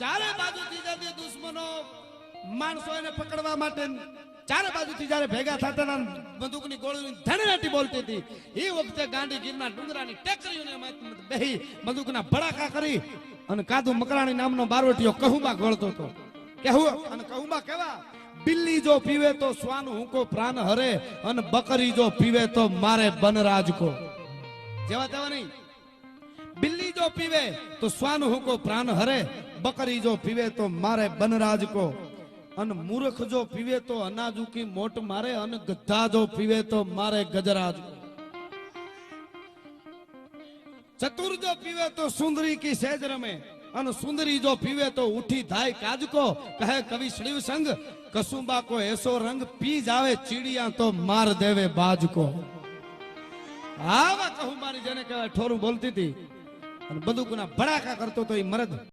ચારે બાજુથી જતી દુશ્મનો માણસો એને પકડવા માટે ચારે બાજુથી જ્યારે ભેગા થતા બંદૂકની ગોળીની ધણનાટી બોલતી હતી એ વખતે ગાંડી ગીરના ડુંગરાની ટેકરીઓને બેહી બંદૂકના ભડાકા કરી અને કાદુ મકરાણી નામનો બારવટીયો કહુંબા ગળતો હતો. કહેવું અને કહુંબા કેવા, બિલ્લી જો પીવે તો શ્વાન હુંકો પ્રાણ હરે અને બકરી જો પીવે તો મારે બનરાજ કો. જેવા તેવા નહીં. બિલ્લી જો પીવે તો શ્વાન હુંકો પ્રાણ હરે, બકરી જો પીવે તો મારે બનરાજ કો. અને મૂર્ખ જો પીવે તો અનાજ કી મોટ મારે અને ગધા જો પીવે તો મારે ગજરાજ કો. ચતુર જો પીવે તો સુંદરી કી સેજ રમે અને સુંદરી જો પીવે તો ઉઠી ધાય કાજ કો. કહે કવિ શ્રીવ સંગ કસુંબા કો એસો રંગ પી જાવે ચીડિયા તો માર દેવે બાજ કો. આવા કહુંબાની જેને કહેવાય ઠોરું બોલતી હતી અને બંદૂકના ભડાકા કરતો તો એ મરદ